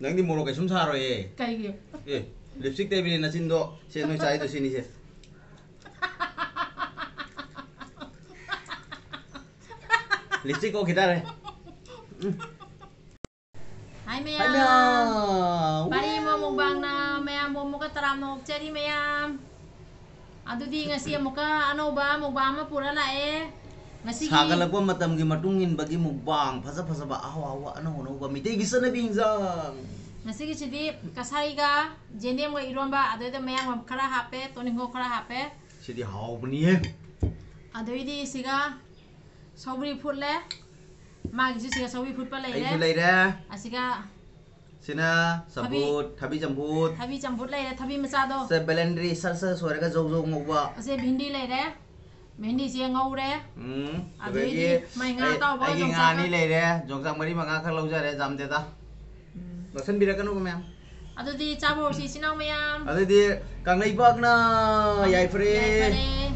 ꯅꯪꯗꯤ ꯃꯣꯔꯣꯛ ꯀꯩꯁꯨꯝ ꯁꯥꯔꯣꯏꯌꯦ. ꯀꯩꯒꯤ? ꯂꯤꯞꯁꯇꯤꯛ ꯇꯩꯕꯅꯤ ꯅꯆꯤꯟꯗꯣ. ꯁꯦ ꯅꯣꯏ ꯆꯥꯏꯗꯣ ꯁꯤꯅꯤꯁꯦ. ꯂꯤꯞꯁꯇꯤꯛ ꯀꯣ ꯈꯤꯇꯥꯔꯦ. Hai Hai meyam. meow. Bari mo mukbang na meyam mo muka taram no ceri meyam. Adudi ngasi muka ano ba mukbang ma pura lae. Ngasi 사갈락과 마tamgi matungin bagi mukbang phasa phasa ba awa ano hono ba mitay gisa na bingjang. Ngasi sidi kasari ga jendem ga iron ba adoida meyam khara hape toningo khara hape. Sidi haw bani he. Adoidi siga sobri futle. Mag ji siga sobri fut pa lai Ai le. fu lai ra. Asiga Sina sabut thabi jambut. Thabi jambut lai le thabi macha do. Se belendri sar soraga jong jong ngwa. Ase bhindi lai le. Bhindi se ngau re. Adegi mai nga taw ba jong nga ni lai re jong jang mari manga khar lau ja re jam de ta. Losan birakanu ko ma'am. Adudi chabo si sinau ma'am. Adudi kanglai bak na yai fre.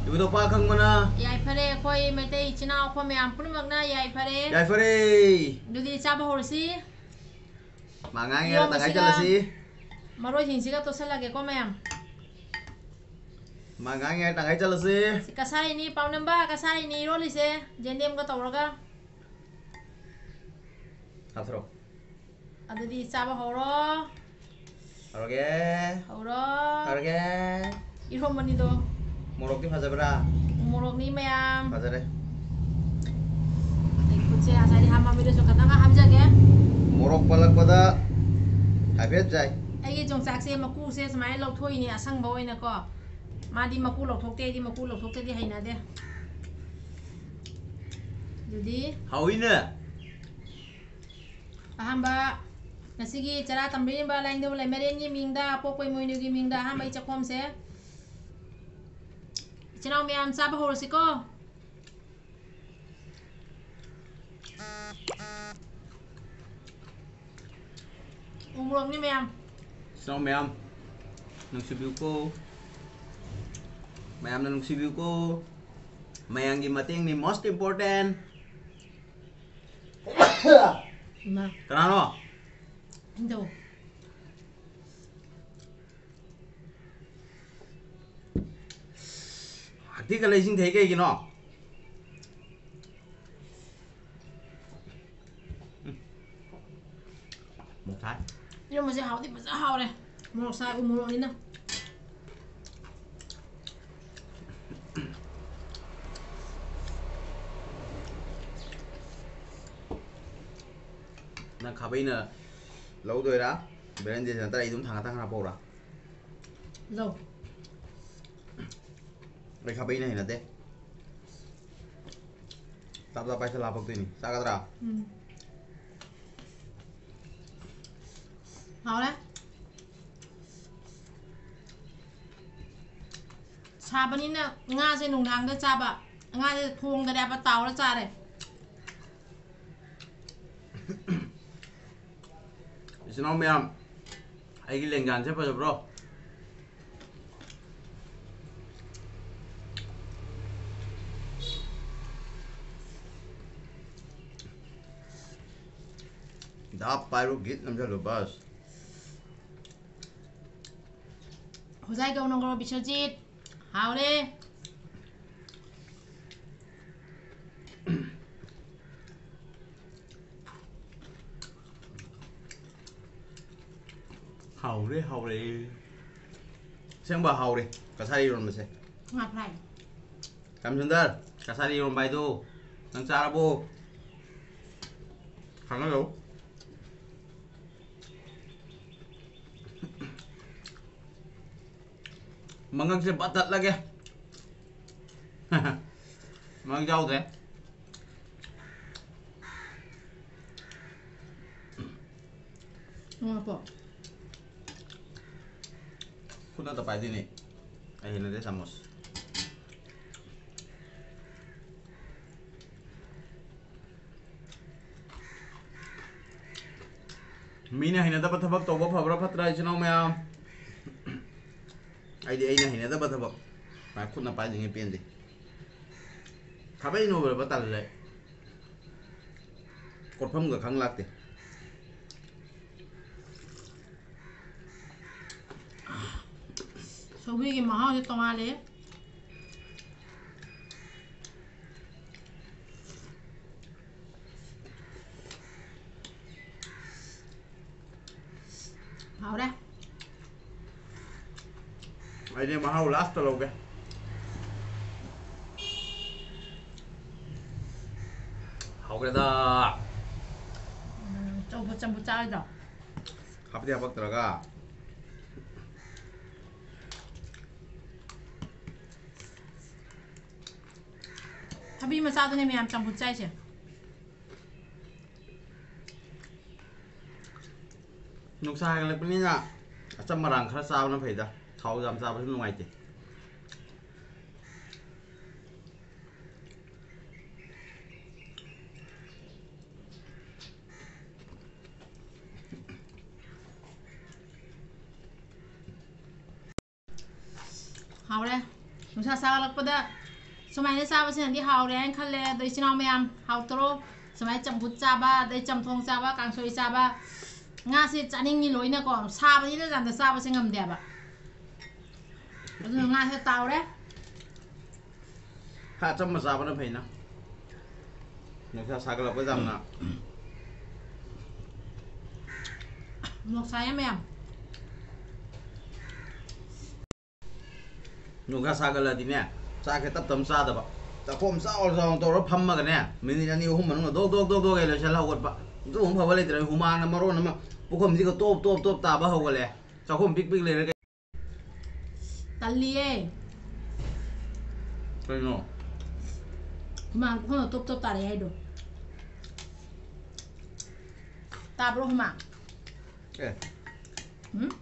Dudo pa khang mana. Yai fre khoi metai chinau kho ma'am puni mak na yai fre. Yai fre. Dudi chabo si. Manga nge tangai chala si. Maroi hin siga to sala ge ko ma'am. Manga nge tangai chala si. Kasari ni pau namba kasari ni roli se jendem ga tawraga. Hapro. Adudi chabo horo. Haroge. Horo. Haroge. Irom mani do. Morok ki phajabra. Morok ni ma'am. Phajare. Ikutse asari hama video so katanga hamja ge. Morok palak pada habet jai. Ai jong sak se maku se smai lau thoi ni asang ba oina ko. Madi maku lau thokte di maku lau thokte di haina de. Jadi Hawina. ahamba nasigi cara tambrin ba lain de le meren ni mingda pokoi moinu gi mingda ahamba ichakom se. Chinau me am sab hor siko. Umurok ni me am. So ma'am. Nung sibiu ko. Ma'am na nung sibiu ko. Mayang gimating ni most important. Ma. Kanano? Indo. Hati ka laising thai kai gino. Một thái. Nhưng mà sẽ hảo thì mà sẽ hảo này. Umurok sa umurok ni na. Nang khabai na lâu rồi đó. Bên đây ta đây đúng thằng ta hàng ra. Lâu. Đây khabai này là thế. Tap tap paisa lapok tu ni. Sakat ra. Hảo đấy. Cha ba ni na nga se nung dang da cha ba. Nga se thong da ba taw da cha đấy. Isno ma'am. Ai gi lengan se pa bro. Da pyro git nam jalo bas. Hozai gau nong ro bichajit. Hảo đi. Hầu đi. Xem bà hầu đi. Kasari ron mà se. Ngap rai. Kam sundar. Kasari ron bai tu. Nang cara bu. Khang nó đâu? Mangang se batat lagi. Mang jauh deh. Ngapa? Kuna tapai sini. Akhirnya deh samos. Mina hina dapat habak toba fabra patra chino ma'am. Ai di ai na hina dapat habak. Ma kuna pa jingi pendi. Khabai no ba tal le. Korpham ga khang lak te. ꯁꯧꯒ꯭ꯔꯤꯒꯤ ꯃꯍꯥꯎꯁꯦ ꯇꯣꯡꯉꯥꯜꯂꯦ ꯍꯥꯎꯔꯦ ꯑꯩꯗꯤ ꯃꯍꯥꯎ last ꯂꯧꯒꯦ ꯍꯥꯎꯒ꯭ꯔꯦꯗ ꯆꯝꯐꯨꯠ ꯆꯥꯔꯣꯏꯗ꯭ꯔꯣ ꯍꯥꯞꯇꯤ ꯍꯥꯄꯛꯇ꯭ꯔꯒ ꯊꯕꯤ ꯃꯆꯥꯗꯨꯅꯦ ꯃꯌꯥꯝ ꯆꯝꯐꯨꯠ ꯆꯥꯏꯁꯦ ꯅꯨꯡꯁꯥ ꯍꯦꯟꯒꯠꯂꯛꯄꯅꯤꯅ ꯑꯆꯝ ꯃꯔꯥꯡ ꯈꯔ ꯆꯥꯕꯅ ꯐꯩꯗ ꯊꯥꯎ ꯌꯥꯝ ꯆꯥꯕꯁꯨ ꯅꯨꯡꯉꯥꯏꯇꯦ ꯍꯥꯎꯔꯦ ꯅꯨꯡꯁꯥ ꯁꯥꯒꯠꯂꯛꯄꯗ ꯁꯨꯃꯥꯏꯅ ꯆꯥꯕꯁꯤꯅꯗꯤ ꯍꯥꯎꯔꯦ ꯍꯥꯏꯅ ꯈꯜꯂꯦ ꯑꯗꯣ ꯏꯆꯤꯜ ꯏꯅꯥꯎ ꯃꯌꯥꯝ ꯍꯥꯎꯇꯔꯣ ꯁꯨꯃꯥꯏꯅ ꯆꯝꯐꯨꯠ ꯆꯥꯕ ꯑꯗꯩ ꯆꯝꯊꯣꯡ ꯆꯥꯕ ꯀꯥꯡꯁꯣꯏ ꯆꯥꯕ ꯉꯥꯁꯦ ꯆꯥꯅꯤꯡꯉꯤ ꯂꯣꯏꯅꯀꯣ ꯁꯥꯕꯅꯤꯅ ꯀꯥꯟꯗ ꯆꯥꯕꯁꯦ ꯉꯝꯗꯦꯕ ꯑꯗꯨꯅ ꯉꯥꯁꯦ ꯇꯥꯎꯔꯦ ꯈꯔ ꯑꯆꯝꯕ ꯆꯥꯕꯅ ꯐꯩꯅ ꯅꯨꯡꯁꯥ ꯁꯥꯒꯠꯂꯛꯄ ꯌꯥꯝꯅ ꯅꯣꯛꯁꯥꯏꯌꯦ ꯃꯌꯥꯝ ꯅꯨꯡꯁꯥ ꯁꯥꯒꯠꯂꯗꯤꯅꯦ ꯆꯥꯛꯁꯦ ꯇꯞ ꯇꯞꯅ ꯆꯥꯗꯕ ꯆꯥꯛꯈꯣꯝ ꯆꯥꯎꯅ ꯆꯥꯎꯅ ꯇꯧꯔꯒ ꯐꯝꯃꯒꯅꯦ ꯃꯤꯅꯤꯠ 2-3 ꯃꯅꯨꯡꯗ ꯗꯣꯛ ꯗꯣꯛ ꯗꯣꯛ ꯗꯣꯛ ꯂꯣꯏꯁꯤꯜꯂ ꯍꯧꯒꯠꯄ ꯑꯗꯨꯒꯨꯝꯕ ꯐꯕ ꯂꯩꯇ꯭ꯔꯦ ꯍꯨꯃꯥꯡꯅ ꯃꯔꯣꯟ ꯑꯃ ꯄꯨꯈꯝꯁꯤꯒ ꯇꯣꯞ ꯇꯣꯞ ꯇꯣꯞ ꯇꯥꯕ ꯍꯧꯒꯠꯂꯦ ꯆꯥꯛꯈꯣꯝ ꯄꯤꯛ ꯄꯤꯛ ꯂꯩꯔꯒ ꯇꯜꯂꯤꯌꯦ ꯀꯩꯅꯣ ꯍꯨꯃꯥꯡ ꯄꯨꯈꯝꯗ ꯇꯣꯞ ꯇꯣꯞ ꯇꯥꯔꯛꯑꯦ ꯍꯥꯏꯗꯣ ꯇꯥꯕ꯭ꯔꯣ ꯍꯨꯃꯥꯡ ꯑꯦ ꯎꯝ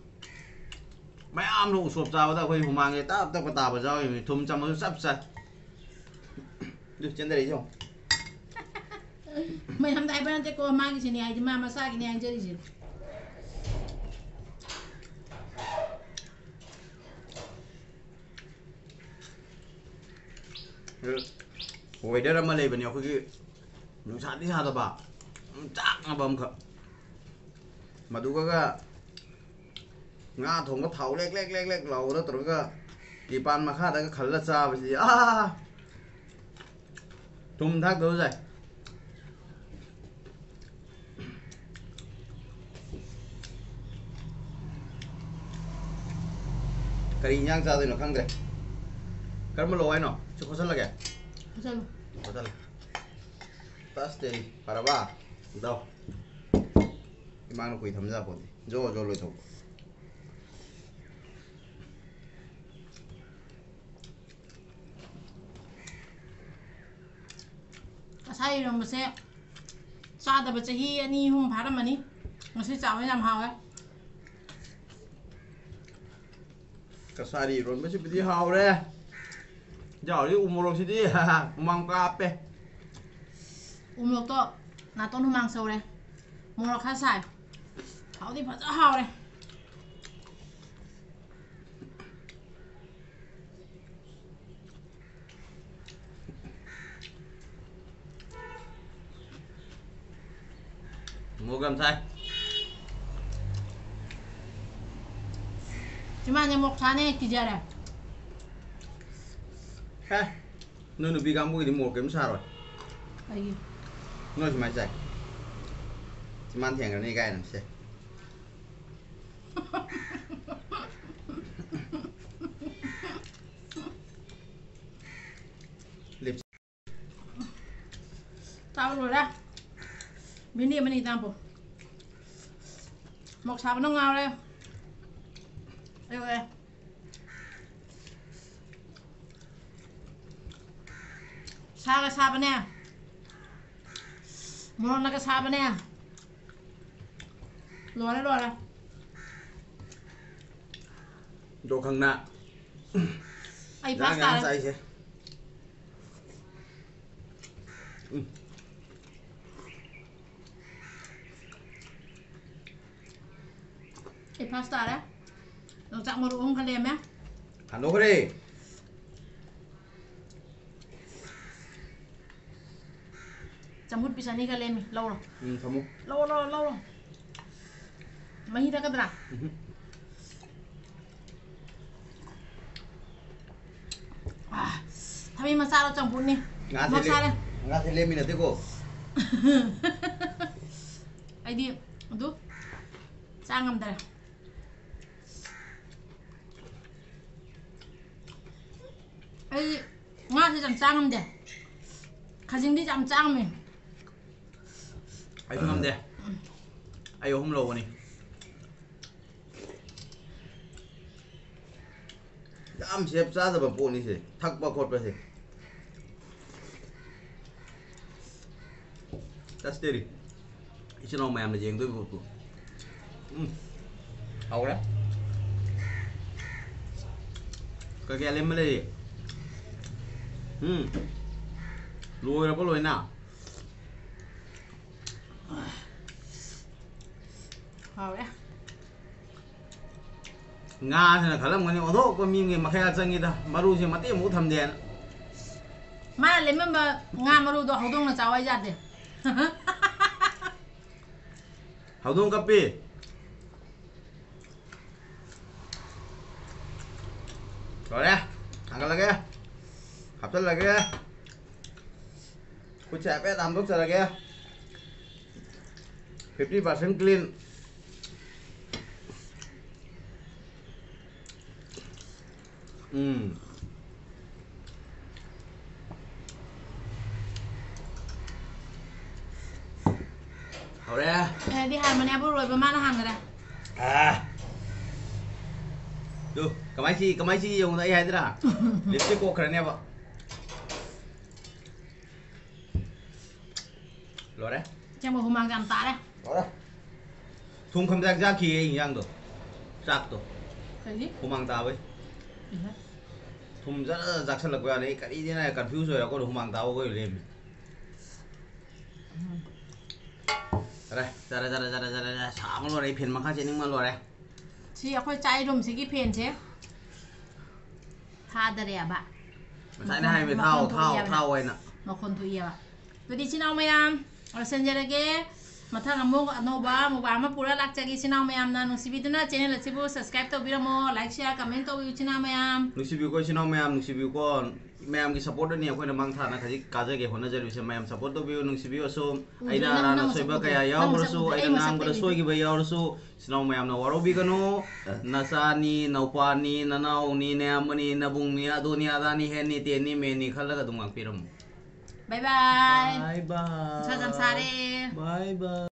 ꯃꯌꯥꯝꯅ ꯎꯁꯣꯞ ꯆꯥꯕꯗ ꯑꯩꯈꯣꯏ ꯍꯨꯃꯥꯡꯁꯦ ꯇꯞ ꯇꯞꯄ ꯇꯥꯕ ꯌꯥꯎꯔꯤꯕꯅꯤ ꯊꯨꯝ ꯆꯝꯕꯁꯨ ꯆꯞ ꯆꯥꯏ ꯑꯗꯨ ꯆꯦꯟꯊꯔꯛꯏꯁꯦ ꯌꯦꯡꯉꯣ ꯃꯌꯥꯝꯗ ꯍꯥꯏꯕ ꯅꯠꯇꯦꯀꯣ ꯃꯥꯒꯤꯁꯤꯅꯦ ꯍꯥꯏꯗꯤ ꯃꯥ ꯃꯁꯥꯒꯤꯅꯦ ꯍꯥꯏꯖꯔꯤꯁꯦ ꯋꯦꯗꯔ ꯑꯃ ꯂꯩꯕꯅꯤ ꯑꯩꯈꯣꯏꯒꯤ ꯅꯨꯡꯁꯥꯗꯤ ꯁꯥꯗꯕ ꯆꯥꯛꯅꯕ ꯑꯃꯈꯛ ꯃꯗꯨꯒ ꯉꯥ ꯊꯣꯡꯕ ꯊꯥꯎ ꯂꯦꯛ ꯂꯦꯛ ꯂꯦꯛ ꯂꯦꯛ ꯂꯥꯎꯕꯗ ꯇꯧꯔꯒ ꯇꯤꯄꯥꯟ ꯃꯈꯥꯗꯒ ꯈꯜꯂ ꯆꯥꯕꯁꯤꯗꯤ ꯊꯨꯝ ꯊꯥꯛꯇꯕꯁꯨ ꯌꯥꯏ ꯀꯔꯤ ꯏꯟꯖꯥꯡ ꯆꯥꯗꯣꯏꯅꯣ ꯈꯪꯗ꯭ꯔꯦ ꯀꯔꯝꯕ ꯂꯧ ꯍꯥꯏꯅꯣ ꯁꯤ ꯈꯣꯠꯆꯜꯂꯒꯦ ꯆꯠꯂꯣ ꯈꯣꯠꯆꯜꯂꯦ ꯇꯁꯇꯦꯔꯤ ꯐꯔꯕ ꯏꯗꯥꯎ ꯏꯃꯥꯅ ꯀꯨꯏ ꯊꯝꯖꯄꯣꯠꯇꯦ ꯖꯣ ꯖꯣ ꯂꯣꯏꯊꯣꯛꯄ ꯉꯁꯥꯏ ꯏꯔꯣꯝꯕꯁꯦ ꯆꯥꯗꯕ ꯆꯍꯤ 2-3 ꯐꯥꯔꯝꯃꯅꯤ ꯉꯁꯤ ꯆꯥꯕ ꯌꯥꯝ ꯍꯥꯎꯋꯦ ꯀꯁꯥꯔꯤ ꯏꯔꯣꯟꯕꯁꯤꯕꯨꯗꯤ ꯍꯥꯎꯔꯦ ꯏꯟꯖꯥꯡꯗꯤ ꯎꯃꯣꯔꯣꯛꯁꯤꯗꯤ ꯍꯨꯃꯥꯡ ꯀꯥꯞꯄꯦ ꯎꯃꯣꯔꯣꯛꯇꯣ ꯅꯥꯇꯣꯟ ꯍꯨꯃꯥꯡ ꯁꯧꯔꯦ ꯃꯣꯔꯣꯛ ꯈꯔ ꯁꯥꯏ ꯍꯥꯎꯗꯤ ꯐꯖ ꯍꯥꯎꯔꯦ ꯃꯣꯔꯣꯛ ꯌꯥꯝ ꯁꯥꯏ ꯏꯃꯥꯅꯦ ꯃꯣꯔꯣꯛ ꯁꯥꯅꯦ ꯀꯤꯖꯔꯦ ꯍꯦ ꯅꯣꯏ ꯅꯨꯄꯤ ꯀꯥꯡꯕꯨꯒꯤꯗꯤ ꯃꯣꯔꯣꯛ ꯀꯩꯝ ꯁꯥꯔꯣꯏ ꯑꯩꯒꯤ ꯅꯣꯏ ꯁꯨꯃꯥꯏꯅ ꯆꯥꯏ ꯏꯃꯥꯟ ꯊꯦꯡꯒ꯭ꯔꯅꯤ ꯀꯥꯏꯅ ꯁꯦ ꯂꯤꯞ ꯆꯥꯕ ꯂꯣꯏꯔꯦ ꯃꯤꯅꯤꯠ 1-2 ꯇꯥꯡꯄꯣ ꯃꯣꯔꯣꯛ ꯁꯥꯕꯅ ꯉꯥꯎꯔꯦ ꯑꯩ ꯁꯥꯒ ꯁꯥꯕꯅꯦ ꯃꯣꯔꯣꯛꯅꯒ ꯁꯥꯕꯅꯦ ꯂꯣꯏꯔꯦ ꯂꯣꯏꯔꯦ ꯗꯣꯈꯪꯅ ꯑꯩ ꯉꯥꯡ ꯄꯥꯁ ꯉꯥꯡ ꯇꯥꯔꯦ ꯆꯥꯏꯁꯦ ꯑꯩ ꯐꯥꯁ ꯇꯥꯔꯦ ꯌꯣꯡꯆꯥꯛ ꯃꯔꯨ 3 ꯈꯔ ꯂꯦꯝꯃꯦ ꯍꯟꯗꯣꯛꯈ꯭ꯔꯦ ꯆꯝꯐꯨꯠ ꯄꯤꯁ 2 ꯈꯔ ꯂꯦꯝꯃꯤ ꯂꯧꯔꯣ ꯊꯝꯃꯨ ꯂꯧꯔꯣ ꯃꯍꯤ ꯊꯛꯀꯗ꯭ꯔꯥ ถ้ามีมาซาเราจังพุนนี่ งา บอก เท ซา เล เลย งาเทเลมีนะที่กู ไอ้ดิดูจ้างกันได้ไอ้งาที่จำจ้างกันได้ข้าจริงที่จำจ้างมั้ย ไอ้ทุ่งเดียไอ้โยมโลนี่ยามเชฟซาแต่แบบปูนี่สิทักปะกดไปสิตัดสเตอรี่อีฉันเอาแมมเลยยังด้วยปูเอาละก็แกเล่นมาเลยรวยแล้วก็รวยหน้า เอาเลย งาเนี่ยขลังมันนี่โอ้โหก็มีเงินมาแค่จังงี้ด้มารู้สิมาเตี้ยมูทำเดียน มาเลยมันแบบงามาดูตัวเขาต้องน่ะจะเอาไว้ยัดเด้ เขาต้องกับปีรอเลยangkat lagi hafal lagi ku capek tambah lagi 50% cleanเอาเลยที่หันมาเนี่ยผู้รวยประมาณหันกันเลย ดูกระไม้ชีyung nai hai dira lipstick ko kharne ba lo đấy จะบอกหูมังจำตาเลย lo đấy thùng khăm rác ra khi hình yang do rác do เคยดิ หูมังตาvới thùng rất rác sân lực vào đấy cái ý này confuse rồi cóหูมังตาcó cái lên đây ra xả nó đấy phiền mà khác trên những mà lo đấy เชียค่อยใจดมสิกี่เพนเชฟทาดะเรียบะ ใช้ได้ให้ไปเท่าไว้น่ะ มาคนทุเอียบะตัวดีชินเอาไหมยามเอาเซนเจอร์เกมาทางมุกอโนบามุกบามาปูระลักจากกิชินเอาไหมยามนะนุสิบิดูนะชแนลสิบู subscribe ตัวบิระโมไลค์แชร์คอมเมนต์ตัววิวชินเอาไหมยาม นุสิบิวก็ชินเอาแมมนุสิบิวก็แมมกี่ support ด้วยเนี่ยคนมังท่านะที่การจะเกี่ยวกับจะรู้ใช่ไหมแมม support ตัวบิวนุสิบิวสู้ไอ้น่ารักสวยบ้าแกยาวก็สู้ไอ้นางก็สวยกี่ใบยาวก็สู้ชินเอาแมมนะวารุบิกันโน่นาซานีนาปานีนานาอุนีเนี่ยมันนี่นาบุงนี่อาดูนี่อาดานี่เฮนี่เตียนี่เมนี่ขันละก็ตุ้งอักพิรม บายบาย บายบาย ชาจังซาเร่ บายบาย